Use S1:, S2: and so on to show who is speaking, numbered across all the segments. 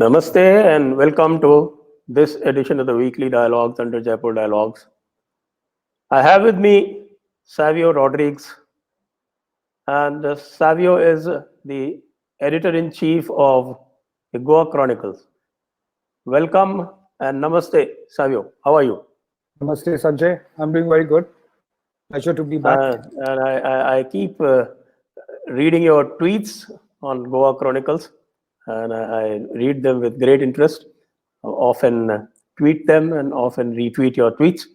S1: Namaste and welcome to this edition of the weekly dialogues under Jaipur Dialogues. I have with me Savio Rodriguez, and Savio is the editor in chief of the Goa Chronicles. Welcome and namaste, Savio. How are you?
S2: Namaste, Sanjay. I'm doing very good. Pleasure to be back.
S1: And I keep reading your tweets on Goa Chronicles, and I read them with great interest. Often tweet them and often retweet your tweets.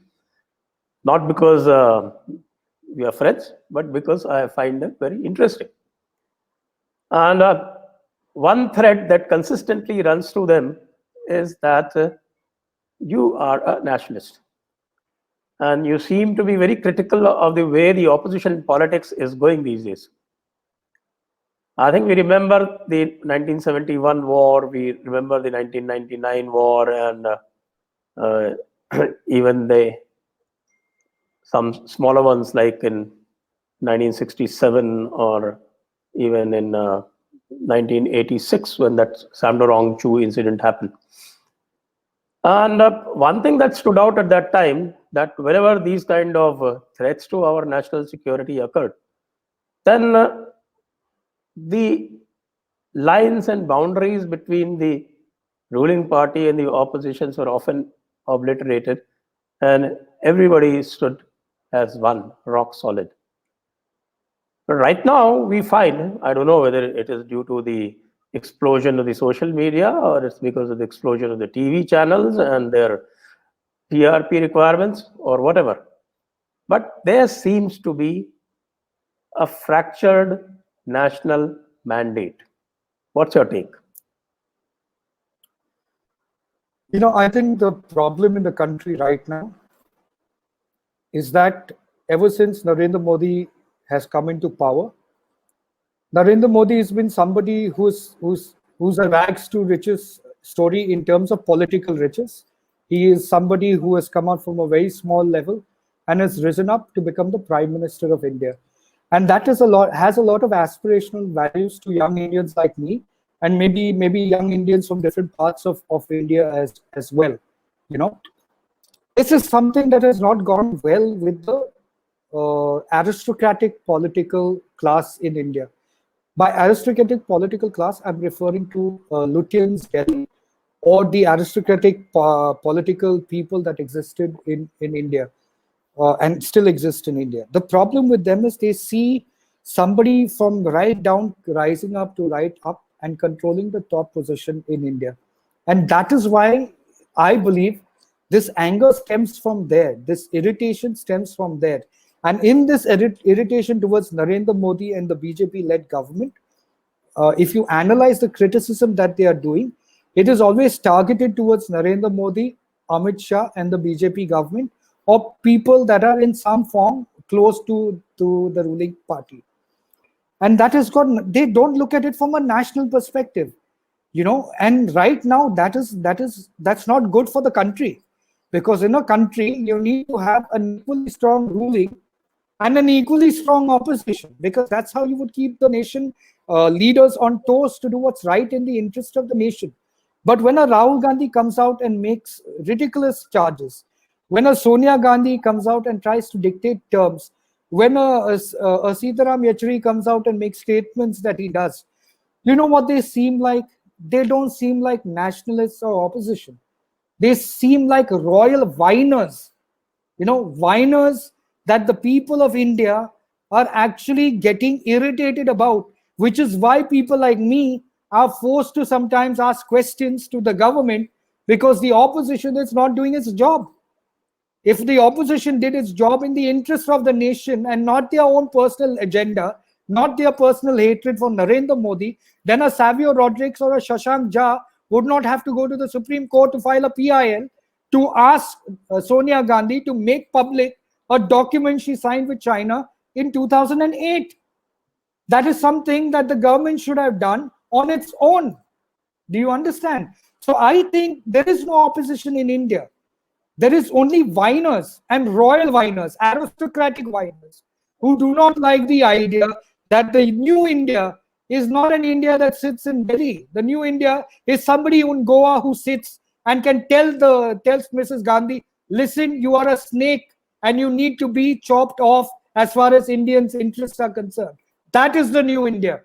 S1: Not because we are friends, but because I find them very interesting. And one thread that consistently runs through them is that you are a nationalist. And you seem to be very critical of the way the opposition politics is going these days. I think we remember the 1971 war, we remember the 1999 war, and even some smaller ones like in 1967 or even in 1986 when that Samdorong Chu incident happened. And one thing that stood out at that time, that whenever these kind of threats to our national security occurred, then the lines and boundaries between the ruling party and the oppositions were often obliterated, and everybody stood as one, rock solid. But right now, we find, I don't know whether it is due to the explosion of the social media or it's because of the explosion of the TV channels and their TRP requirements or whatever, but there seems to be a fractured national mandate. What's your take?
S2: I think the problem in the country right now is that ever since Narendra Modi has come into power, Narendra Modi has been somebody who's a rags to riches story in terms of political riches. He is somebody who has come out from a very small level and has risen up to become the Prime Minister of India. And that has a lot of aspirational values to young Indians like me, and maybe young Indians from different parts of India as well. This is something that has not gone well with the aristocratic political class in India. By aristocratic political class, I'm referring to Lutyens, Delhi, or the aristocratic political people that existed in India and still exist in India. The problem with them is they see somebody from right down rising up to right up and controlling the top position in India. And that is why I believe this anger stems from there. This irritation stems from there. And in this irritation towards Narendra Modi and the BJP-led government, if you analyze the criticism that they are doing, it is always targeted towards Narendra Modi, Amit Shah, and the BJP government, or people that are in some form close to the ruling party. And that has got, they don't look at it from a national perspective, and right now that's not good for the country, because in a country you need to have an equally strong ruling and an equally strong opposition, because that's how you would keep the nation leaders on toes to do what's right in the interest of the nation. But when a Rahul Gandhi comes out and makes ridiculous charges, when a Sonia Gandhi comes out and tries to dictate terms, when a Sitaram Yechury comes out and makes statements that he does, you know what they seem like? They don't seem like nationalists or opposition. They seem like royal whiners, whiners that the people of India are actually getting irritated about, which is why people like me are forced to sometimes ask questions to the government, because the opposition is not doing its job. If the opposition did its job in the interest of the nation and not their own personal agenda, not their personal hatred for Narendra Modi, then a Savio Rodriguez or a Shashank Jha would not have to go to the Supreme Court to file a PIL to ask Sonia Gandhi to make public a document she signed with China in 2008. That is something that the government should have done on its own. Do you understand? So I think there is no opposition in India. There is only whiners and royal whiners, aristocratic whiners, who do not like the idea that the new India is not an India that sits in Delhi. The new India is somebody in Goa who sits and can tells Mrs. Gandhi, listen, you are a snake and you need to be chopped off as far as Indians' interests are concerned. That is the new India.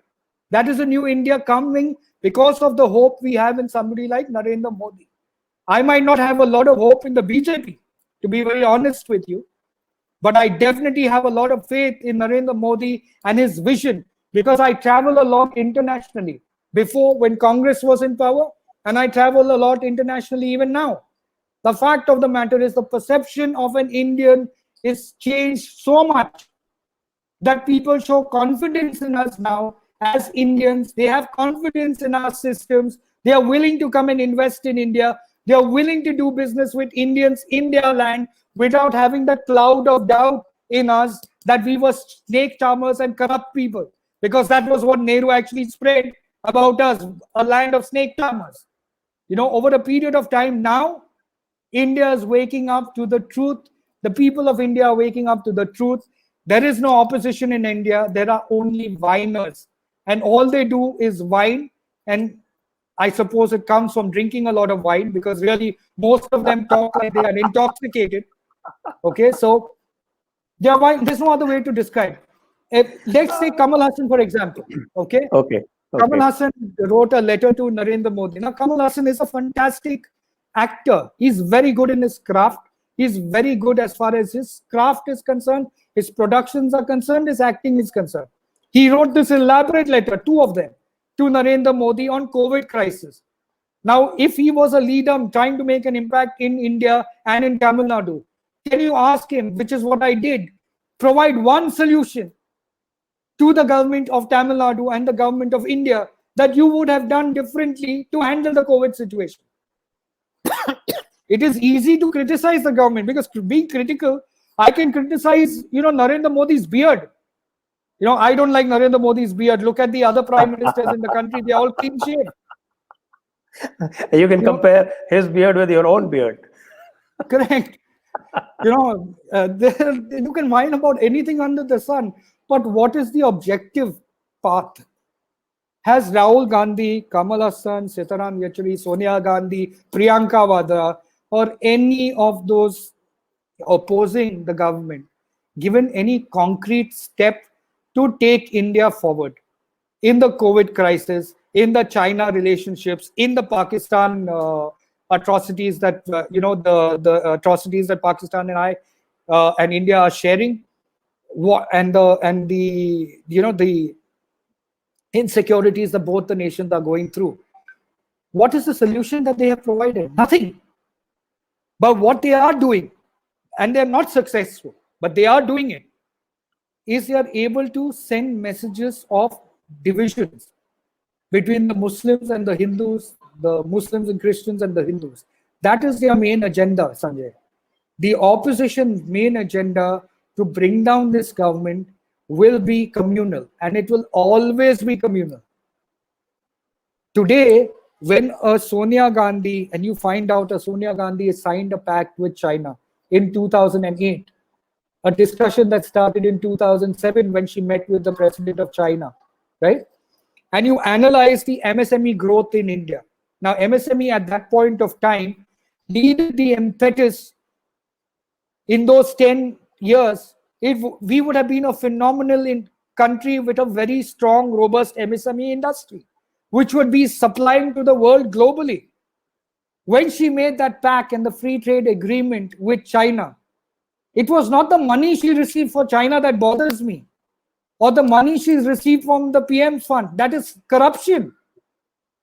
S2: That is the new India coming because of the hope we have in somebody like Narendra Modi. I might not have a lot of hope in the BJP, to be very honest with you, but I definitely have a lot of faith in Narendra Modi and his vision, because I travel a lot internationally before when Congress was in power, and I travel a lot internationally even now. The fact of the matter is the perception of an Indian is changed so much that people show confidence in us now as Indians. They have confidence in our systems. They are willing to come and invest in India. They are willing to do business with Indians in their land without having that cloud of doubt in us that we were snake charmers and corrupt people, because that was what Nehru actually spread about us, a land of snake charmers. Over a period of time now, India is waking up to the truth. The people of India are waking up to the truth. There is no opposition in India. There are only whiners. And all they do is whine. And I suppose it comes from drinking a lot of wine, because really most of them talk like they are intoxicated. Okay, so they are whine. There's no other way to describe. Let's take Kamal Hassan, for example. Okay. Kamal Hassan wrote a letter to Narendra Modi. Now, Kamal Hassan is a fantastic actor. He's very good in his craft. He's very good as far as his craft is concerned, his productions are concerned, his acting is concerned. He wrote this elaborate letter, 2 of them, to Narendra Modi on COVID crisis. Now, if he was a leader trying to make an impact in India and in Tamil Nadu, can you ask him, which is what I did, provide one solution to the government of Tamil Nadu and the government of India that you would have done differently to handle the COVID situation? It is easy to criticize the government, because being critical, I can criticize, Narendra Modi's beard. I don't like Narendra Modi's beard. Look at the other prime ministers in the country. They're all clean shaved.
S1: You can compare his beard with your own beard.
S2: Correct. You can whine about anything under the sun, but what is the objective path? Has Rahul Gandhi, Kamal Hassan, Sitaram Yechuri, Sonia Gandhi, Priyanka Vadra, or any of those opposing the government given any concrete step to take India forward in the COVID crisis, in the China relationships, in the Pakistan atrocities that the atrocities that Pakistan and India are sharing, and the insecurities that both the nations are going through? What is the solution that they have provided? Nothing. But what they are doing, and they're not successful, but they are doing it, is they are able to send messages of divisions between the Muslims and the Hindus, the Muslims and Christians and the Hindus. That is their main agenda, Sanjay. The opposition's main agenda to bring down this government will be communal, and it will always be communal. Today, when a Sonia Gandhi, and you find out a Sonia Gandhi has signed a pact with China in 2008, a discussion that started in 2007 when she met with the president of China, right? And you analyze the MSME growth in India. Now, MSME at that point of time needed the impetus in those 10 years. We would have been a phenomenal country with a very strong, robust MSME industry, which would be supplying to the world globally. When she made that pact and the free trade agreement with China, it was not the money she received for China that bothers me, or the money she's received from the PM's fund. That is corruption.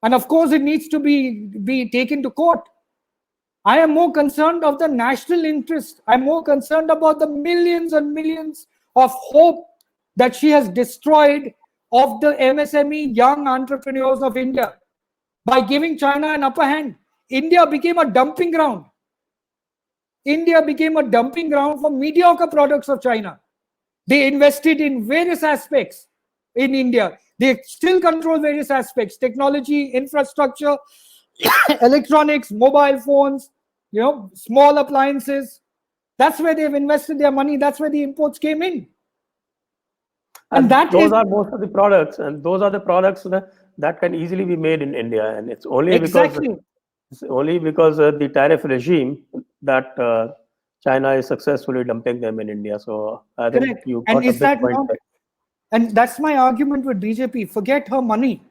S2: And of course, it needs to be taken to court. I am more concerned of the national interest. I'm more concerned about the millions and millions of hope that she has destroyed of the MSME young entrepreneurs of India by giving China an upper hand. India became a dumping ground. India became a dumping ground for mediocre products of China. They invested in various aspects in India. They still control various aspects: technology, infrastructure, electronics, mobile phones, small appliances. That's where they've invested their money. That's where the imports came in. And that
S1: those
S2: is
S1: are most of the products, and those are the products that can easily be made in India. And it's only
S2: exactly
S1: because the tariff regime that China is successfully dumping them in India. So I think
S2: correct.
S1: you
S2: And
S1: got a
S2: is
S1: big
S2: that
S1: point
S2: not?
S1: there.
S2: And that's my argument with BJP. Forget her money.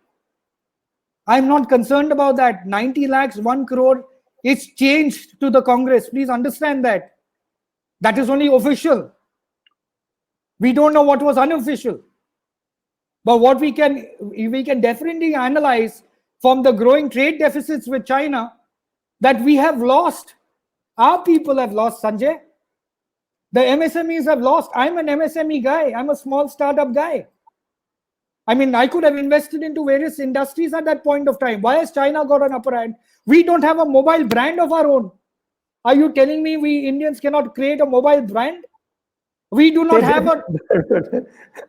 S2: I'm not concerned about that. 90 lakhs, 1 crore is changed to the Congress. Please understand that. That is only official. We don't know what was unofficial. But what we can definitely analyze from the growing trade deficits with China that we have lost. Our people have lost, Sanjay. The MSMEs have lost. I'm an MSME guy. I'm a small startup guy. I mean, I could have invested into various industries at that point of time. Why has China got an upper hand? We don't have a mobile brand of our own. Are you telling me we Indians cannot create a mobile brand? We do not have a.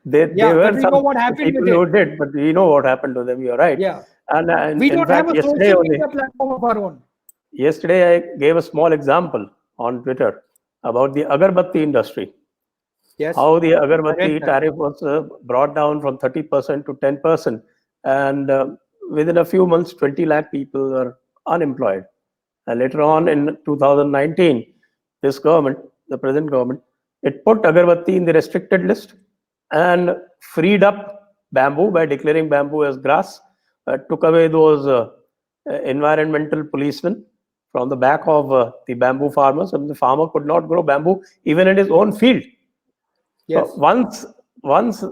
S1: There
S2: Yeah, but
S1: were
S2: we
S1: some
S2: know what happened
S1: people
S2: with it.
S1: who did, but we know what happened to them. You're right.
S2: Yeah.
S1: And
S2: We
S1: in
S2: don't have
S1: fact,
S2: a social media platform of our own.
S1: yesterday I gave a small example on Twitter about the agarbatti industry.
S2: Yes.
S1: How the
S2: I read
S1: agarbatti
S2: that.
S1: tariff was brought down from 30% to 10%, and within a few months, 20 lakh people are unemployed. And later on in 2019, this government, the present government, it put agarbatti in the restricted list and freed up bamboo by declaring bamboo as grass, took away those environmental policemen from the back of the bamboo farmers, and the farmer could not grow bamboo even in his own field.
S2: Yes.
S1: So once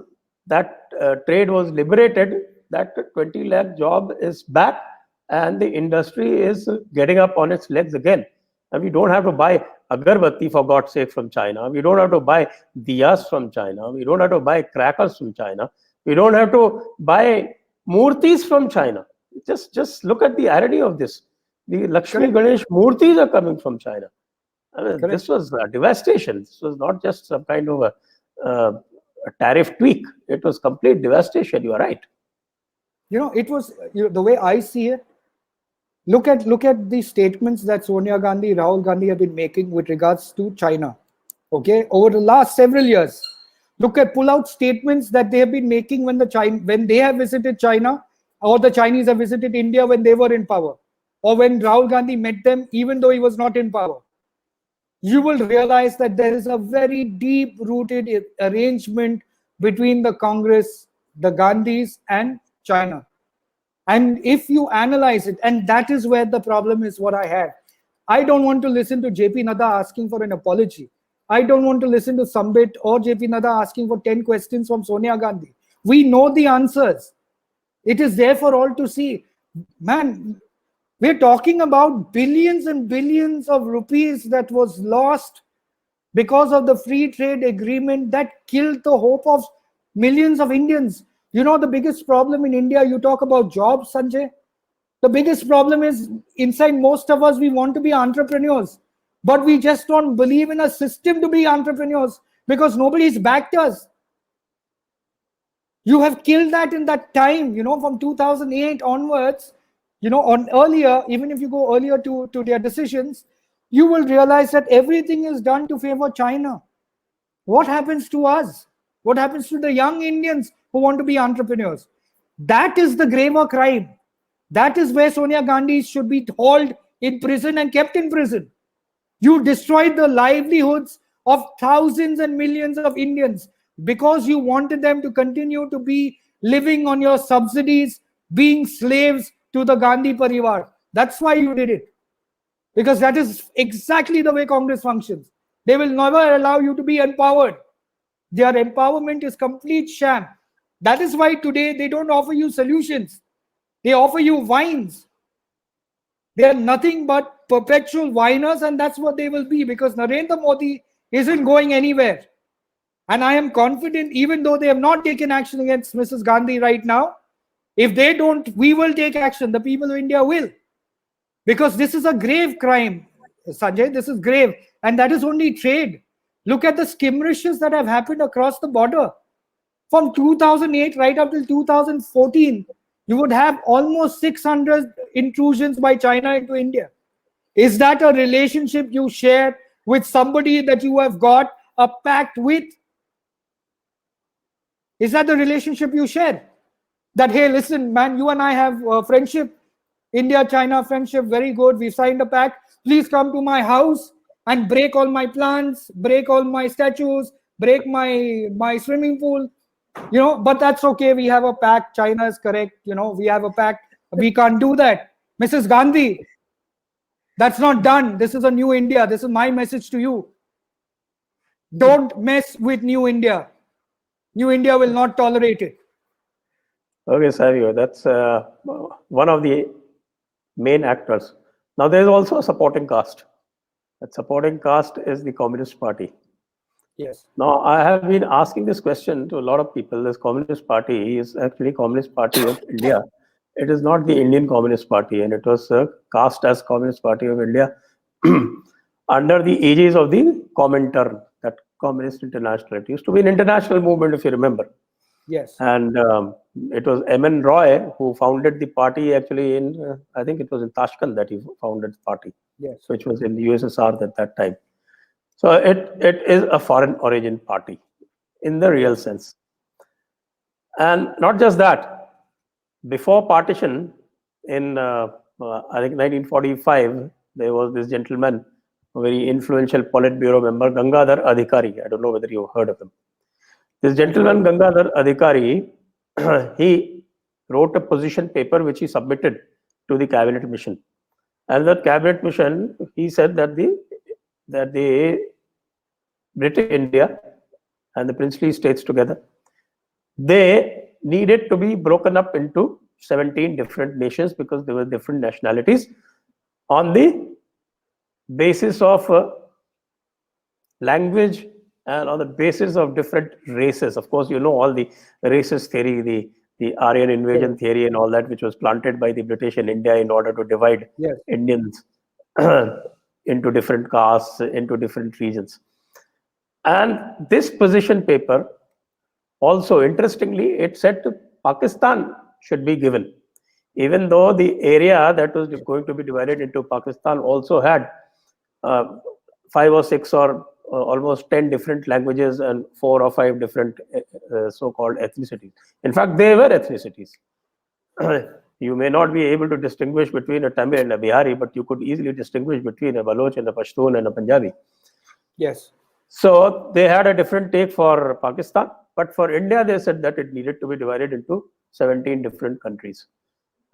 S1: that trade was liberated, that 20 lakh job is back, and the industry is getting up on its legs again. And we don't have to buy agarbatti, for God's sake, from China. We don't have to buy diyas from China. We don't have to buy crackers from China. We don't have to buy murtis from China. Just look at the irony of this. The Lakshmi
S2: Correct.
S1: Ganesh murtis are coming from China. I mean,
S2: Correct.
S1: this was a devastation. This was not just some kind of a tariff tweak. It was complete devastation. You are right.
S2: It was the way I see it. Look at the statements that Sonia Gandhi, Rahul Gandhi have been making with regards to China. Okay, over the last several years, pull out statements that they have been making when they have visited China, or the Chinese have visited India when they were in power, or when Rahul Gandhi met them, even though he was not in power. You will realize that there is a very deep-rooted arrangement between the Congress, the Gandhis, and China. And if you analyze it, and that is where the problem is, what I have. I don't want to listen to JP Nadda asking for an apology. I don't want to listen to Sambit or JP Nadda asking for 10 questions from Sonia Gandhi. We know the answers. It is there for all to see. Man, we're talking about billions and billions of rupees that was lost because of the free trade agreement that killed the hope of millions of Indians. The biggest problem in India, you talk about jobs, Sanjay. The biggest problem is inside most of us, we want to be entrepreneurs, but we just don't believe in a system to be entrepreneurs because nobody's backed us. You have killed that in that time, from 2008 onwards, on earlier, even if you go earlier to their decisions, you will realize that everything is done to favor China. What happens to us? What happens to the young Indians who want to be entrepreneurs? That is the graver crime. That is where Sonia Gandhi should be hauled in prison and kept in prison. You destroyed the livelihoods of thousands and millions of Indians because you wanted them to continue to be living on your subsidies, being slaves to the Gandhi Parivar. That's why you did it. Because that is exactly the way Congress functions. They will never allow you to be empowered. Their empowerment is complete sham. That is why today they don't offer you solutions. They offer you wines. They are nothing but perpetual whiners, and that's what they will be, because Narendra Modi isn't going anywhere. And I am confident, even though they have not taken action against Mrs. Gandhi right now, if they don't, we will take action. The people of India will. Because this is a grave crime, Sanjay. This is grave. And that is only trade. Look at the skirmishes that have happened across the border. From 2008 right up till 2014, you would have almost 600 intrusions by China into India. Is that a relationship you share with somebody that you have got a pact with? Is that the relationship you share? That, hey, listen, man, you and I have friendship, India-China friendship, very good. We signed a pact. Please come to my house and break all my plants, break all my statues, break my swimming pool. But that's okay. We have a pact. China is correct. We have a pact. We can't do that. Mrs. Gandhi, that's not done. This is a new India. This is my message to you. Don't mess with New India. New India will not tolerate it.
S1: Okay, Savio, that's one of the main actors. Now, there is also a supporting cast. That supporting cast is the Communist Party.
S2: Yes.
S1: Now, I have been asking this question to a lot of people. This Communist Party is actually Communist Party of India. It is not the Indian Communist Party, and it was cast as Communist Party of India under the aegis of the Comintern, that Communist International. It used to be an international movement, if you remember.
S2: Yes.
S1: And it was M.N. Roy who founded the party actually in, I think it was in Tashkent that he founded the party,
S2: Yes.
S1: which was in the USSR at that time. So it is a foreign origin party in the real sense. And not just that, before partition in, I think 1945, there was this gentleman, a very influential Politburo member, Gangadhar Adhikari. I don't know whether you've heard of him. This gentleman, Gangadhar Adhikari, he wrote a position paper which he submitted to the cabinet mission. And that cabinet mission, he said that the British India and the princely states together, they needed to be broken up into 17 different nations because there were different nationalities on the basis of language and on the basis of different races. Of course, you know all the racist theory, the Aryan invasion theory and all that, which was planted by the British in India in order to divide Indians into different castes, into different regions. And this position paper also, interestingly, it said Pakistan should be given, even though the area that was going to be divided into Pakistan also had 5 or 6 or almost 10 different languages and 4 or 5 different so-called ethnicities. In fact, they were ethnicities. You may not be able to distinguish between a Tamil and a Bihari, but you could easily distinguish between a Baloch and a Pashtun and a Punjabi.
S2: Yes.
S1: So they had a different take for Pakistan, but for India, they said that it needed to be divided into 17 different countries.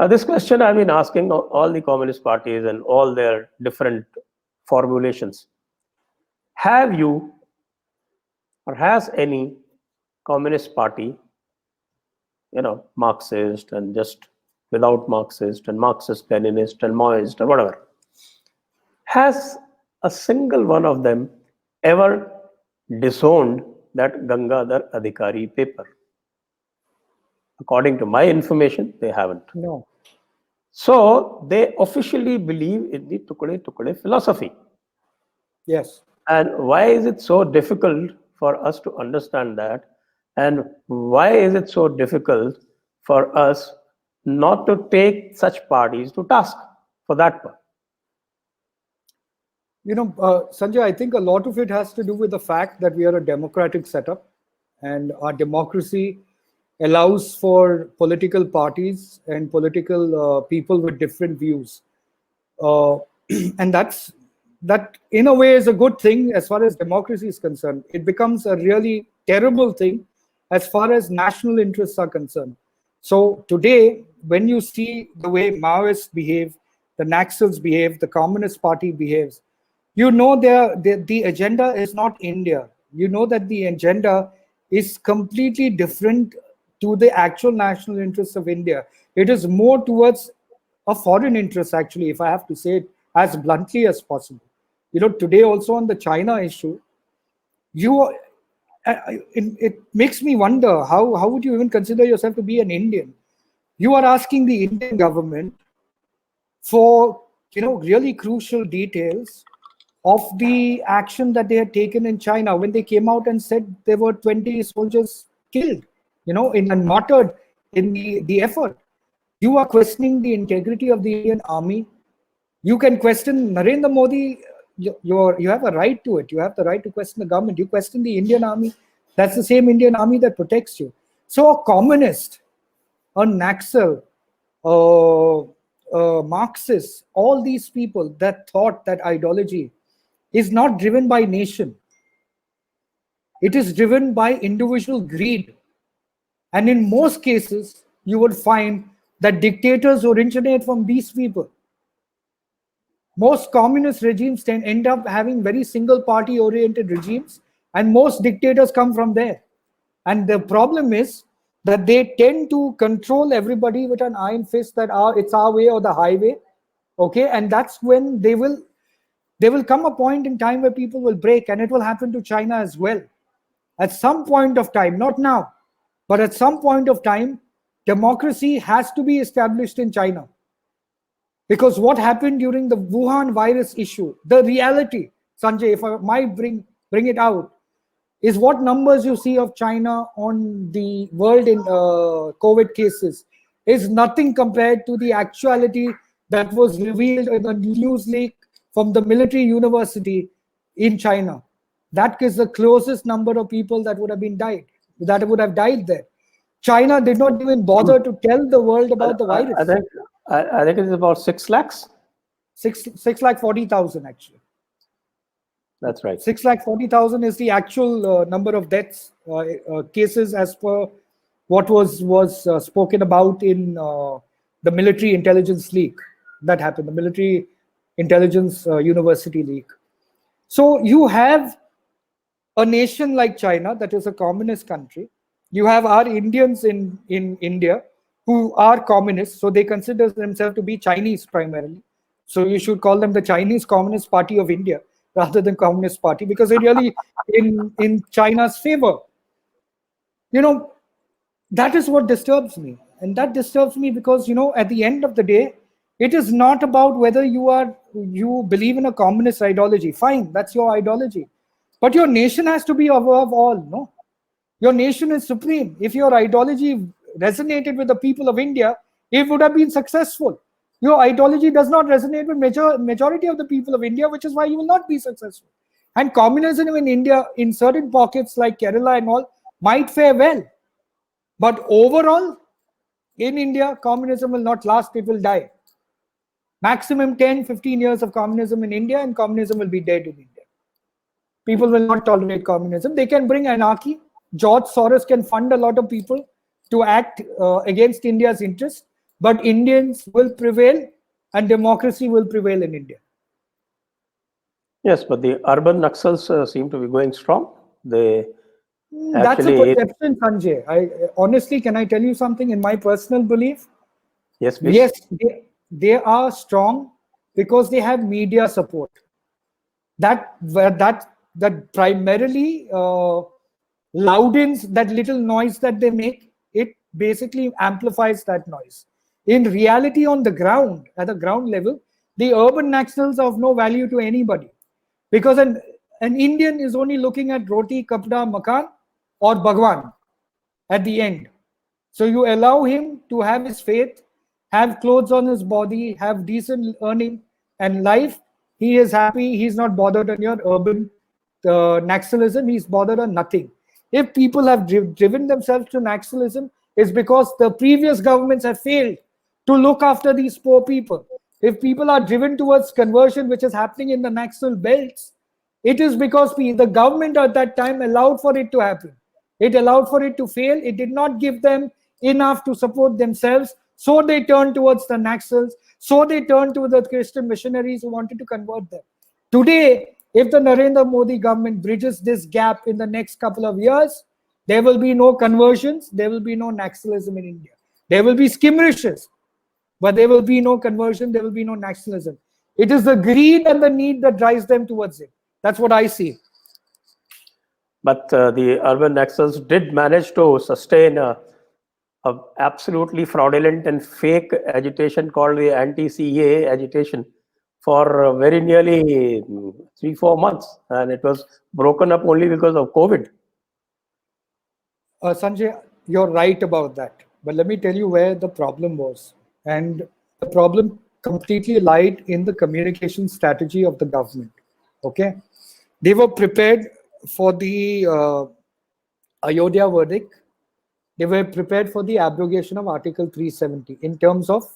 S1: This question I've been asking all the communist parties and all their different formulations. Have you or has any communist party, Marxist and just without Marxist and Marxist, Leninist and Maoist or whatever, has a single one of them ever disowned that Gangadhar Adhikari paper? According to my information, they haven't.
S2: No.
S1: So they officially believe in the Tukde philosophy.
S2: Yes.
S1: And why is it so difficult for us to understand that? And why is it so difficult for us not to take such parties to task for that one?
S2: Sanjay, I think a lot of it has to do with the fact that we are a democratic setup, and our democracy allows for political parties and political people with different views. And that in a way is a good thing as far as democracy is concerned. It becomes a really terrible thing as far as national interests are concerned. So today, when you see the way Maoists behave, the Naxals behave, the Communist Party behaves, the agenda is not India. You know that the agenda is completely different to the actual national interests of India. It is more towards a foreign interest, actually, if I have to say it as bluntly as possible. Today also on the China issue, it makes me wonder, how would you even consider yourself to be an Indian? You are asking the Indian government for really crucial details of the action that they had taken in China when they came out and said there were 20 soldiers killed, and martyred in the effort. You are questioning the integrity of the Indian army. You can question Narendra Modi. You have a right to it. You have the right to question the government. You question the Indian army. That's the same Indian army that protects you. So a communist, a Naxal, Marxist, all these people that thought that ideology is not driven by nation. It is driven by individual greed. And in most cases, you would find that dictators originate from these people. Most communist regimes end up having very single party oriented regimes, and most dictators come from there. And the problem is that they tend to control everybody with an iron fist, that it's our way or the highway. Okay, and that's when there will come a point in time where people will break, and it will happen to China as well. At some point of time, not now, but at some point of time, democracy has to be established in China. Because what happened during the Wuhan virus issue, the reality, Sanjay, if I might bring it out, is what numbers you see of China on the world in COVID cases is nothing compared to the actuality that was revealed in the news leak from the military university in China. That is the closest number of people that would have died there. China did not even bother to tell the world about the virus.
S1: I think it's about 6 lakhs.
S2: 6,40,000 actually.
S1: That's right.
S2: 6,40,000 is the actual number of deaths, cases as per what was spoken about in the military intelligence leak that happened, the military intelligence university leak. So you have a nation like China that is a communist country. You have our Indians in India who are communists, so they consider themselves to be Chinese primarily. So you should call them the Chinese Communist Party of India rather than Communist Party, because they're really in China's favor. That is what disturbs me. And that disturbs me because, at the end of the day, it is not about whether you believe in a communist ideology. Fine, that's your ideology. But your nation has to be above all, no? Your nation is supreme. If your ideology resonated with the people of India, it would have been successful. Your ideology does not resonate with majority of the people of India, which is why you will not be successful. And communism in India, in certain pockets like Kerala and all, might fare well. But overall, in India, communism will not last, it will die. Maximum 10, 15 years of communism in India, and communism will be dead in India. People will not tolerate communism. They can bring anarchy. George Soros can fund a lot of people to act against India's interest, but Indians will prevail and democracy will prevail in India.
S1: Yes, but the urban Naxals seem to be going strong.
S2: That's a perception, Sanjay. Honestly, can I tell you something in my personal belief?
S1: Yes, please.
S2: Yes, they are strong because they have media support. That primarily loudens that little noise that they make. It basically amplifies that noise. In reality, on the ground, at the ground level, the urban Naxals are of no value to anybody, because an Indian is only looking at roti, kapda, makan, or Bhagwan at the end. So you allow him to have his faith, have clothes on his body, have decent earning and life. He is happy. He's not bothered on your urban Naxalism. He's bothered on nothing. If people have driven themselves to Naxalism, it's because the previous governments have failed to look after these poor people. If people are driven towards conversion, which is happening in the Naxal belts, it is because the government at that time allowed for it to happen. It allowed for it to fail. It did not give them enough to support themselves. So they turned towards the Naxals. So they turned to the Christian missionaries who wanted to convert them. Today, if the Narendra Modi government bridges this gap in the next couple of years, there will be no conversions. There will be no Naxalism in India. There will be skirmishes, but there will be no conversion. There will be no Naxalism. It is the greed and the need that drives them towards it. That's what I see.
S1: But the urban Naxals did manage to sustain a absolutely fraudulent and fake agitation called the anti-CAA agitation for very nearly 3-4 months, and it was broken up only because of COVID.
S2: Sanjay, you're right about that. But let me tell you where the problem was. And the problem completely lied in the communication strategy of the government. Okay? They were prepared for the Ayodhya verdict They were prepared for the abrogation of Article 370 in terms of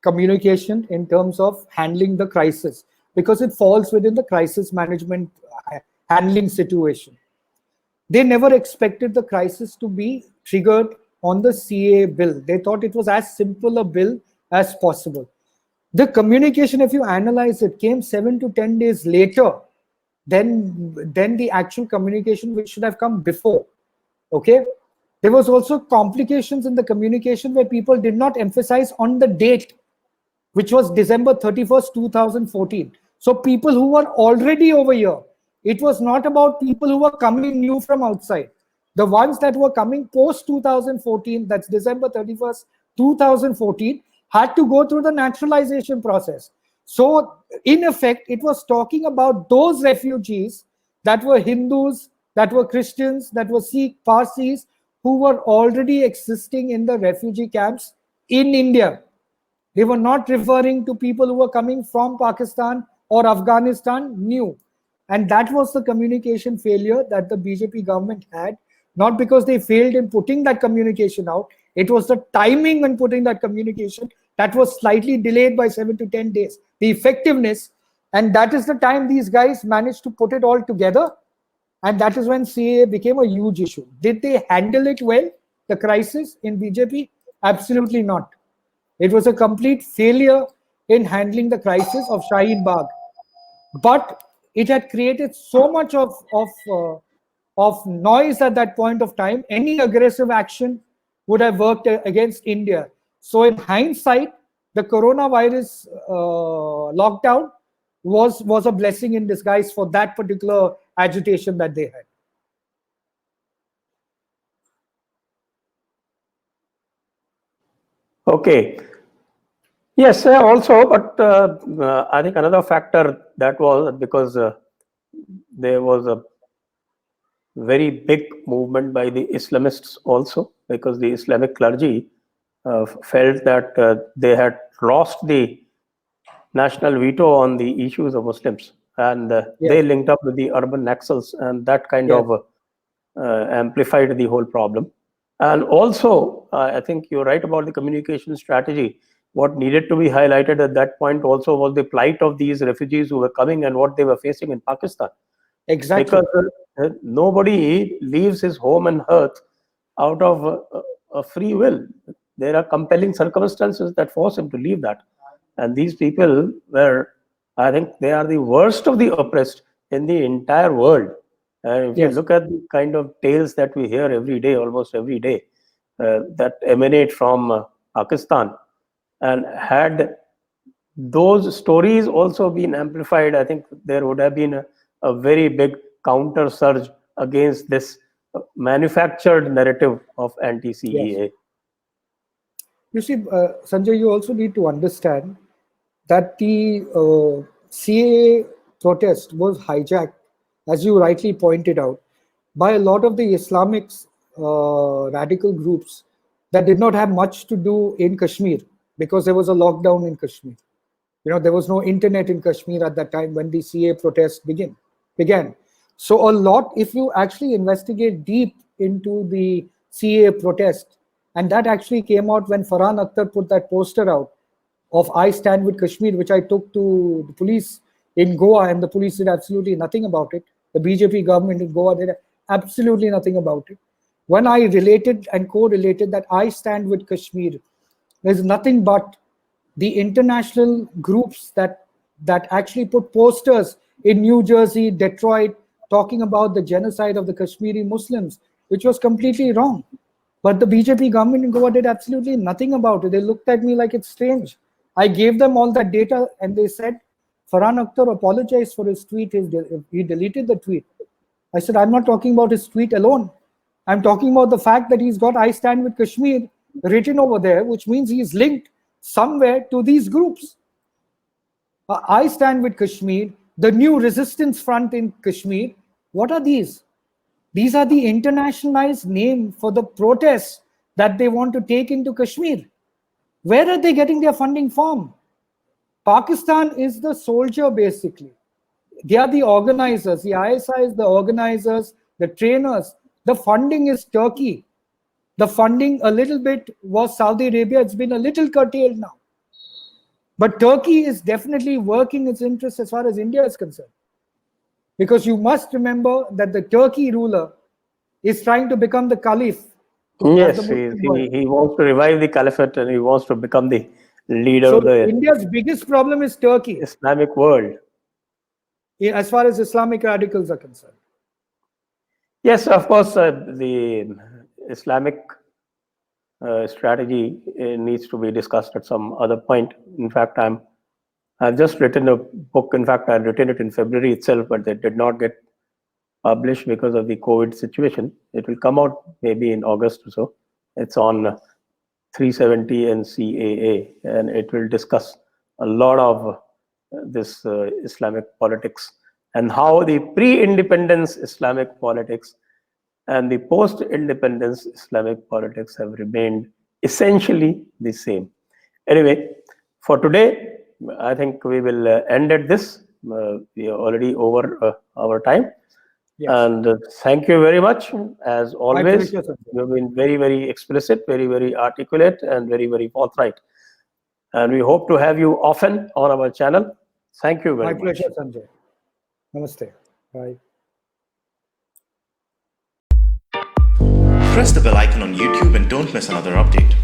S2: communication, in terms of handling the crisis, because it falls within the crisis management handling situation. They never expected the crisis to be triggered on the CA bill. They thought it was as simple a bill as possible. The communication, if you analyze it, came 7 to 10 days later than the actual communication which should have come before. Okay. There was also complications in the communication where people did not emphasize on the date, which was December 31st, 2014. So people who were already over here, it was not about people who were coming new from outside. The ones that were coming post 2014, that's December 31st, 2014, had to go through the naturalization process. So in effect, it was talking about those refugees that were Hindus, that were Christians, that were Sikh, Parsis, who were already existing in the refugee camps in India. They were not referring to people who were coming from Pakistan or Afghanistan new. And that was the communication failure that the BJP government had, not because they failed in putting that communication out. It was the timing in putting that communication that was slightly delayed by 7 to 10 days. The effectiveness, and that is the time these guys managed to put it all together. And that is when CAA became a huge issue. Did they handle it well, the crisis in BJP? Absolutely not. It was a complete failure in handling the crisis of Shaheen Bagh. But it had created so much of noise at that point of time. Any aggressive action would have worked against India. So in hindsight, the coronavirus lockdown was a blessing in disguise for that particular agitation that they had.
S1: Okay. Yes, also, but I think another factor that was because there was a very big movement by the Islamists also, because the Islamic clergy felt that they had lost the national veto on the issues of Muslims, and they linked up with the urban Naxals, and that kind of amplified the whole problem. And also, I think you're right about the communication strategy. What needed to be highlighted at that point also was the plight of these refugees who were coming and what they were facing in Pakistan.
S2: Exactly.
S1: Because nobody leaves his home and hearth out of a free will. There are compelling circumstances that force him to leave that. And these people were, I think, they are the worst of the oppressed in the entire world. And if you look at the kind of tales that we hear every day, almost every day, that emanate from Pakistan, and had those stories also been amplified, I think there would have been a very big counter surge against this manufactured narrative of anti-CEA.
S2: Yes. You see, Sanjay, you also need to understand that the CAA protest was hijacked, as you rightly pointed out, by a lot of the Islamic radical groups that did not have much to do in Kashmir, because there was a lockdown in Kashmir. You know, there was no internet in Kashmir at that time when the CAA protest began. So a lot, if you actually investigate deep into the CAA protest, and that actually came out when Farhan Akhtar put that poster out of I Stand with Kashmir, which I took to the police in Goa, and the police did absolutely nothing about it. The BJP government in Goa did absolutely nothing about it. When I related and correlated that I Stand with Kashmir, there's nothing but the international groups that actually put posters in New Jersey, Detroit, talking about the genocide of the Kashmiri Muslims, which was completely wrong. But the BJP government in Goa did absolutely nothing about it. They looked at me like it's strange. I gave them all that data and they said, Farhan Akhtar apologized for his tweet. He deleted the tweet. I said, I'm not talking about his tweet alone. I'm talking about the fact that he's got I Stand with Kashmir written over there, which means he's linked somewhere to these groups. I Stand with Kashmir, the New Resistance Front in Kashmir. What are these? These are the internationalized name for the protests that they want to take into Kashmir. Where are they getting their funding from? Pakistan is the soldier, basically. They are the organizers. The ISI is the organizers, the trainers. The funding is Turkey. The funding a little bit was Saudi Arabia. It's been a little curtailed now. But Turkey is definitely working its interests as far as India is concerned. Because you must remember that the Turkey ruler is trying to become the caliph.
S1: Yes, he wants to revive the caliphate and he wants to become the leader
S2: So
S1: of the
S2: India's biggest problem is Turkey,
S1: Islamic world.
S2: as far as Islamic radicals are concerned.
S1: Yes, of course, the Islamic strategy needs to be discussed at some other point. In fact, I've just written a book. In fact, I written it in February itself, but it did not get published because of the COVID situation. It will come out maybe in August or so. It's on 370 and CAA, and it will discuss a lot of this Islamic politics and how the pre-independence Islamic politics and the post-independence Islamic politics have remained essentially the same. Anyway, for today, I think we will end at this. We are already over our time.
S2: Yes.
S1: And thank you very much. As always,
S2: pleasure, Sanjay.
S1: you've been very, very explicit, very, very articulate, and very, very forthright. And we hope to have you often on our channel. Thank you very much.
S2: My pleasure, Sanjay. Namaste. Bye.
S3: Press the bell icon on YouTube and don't miss another update.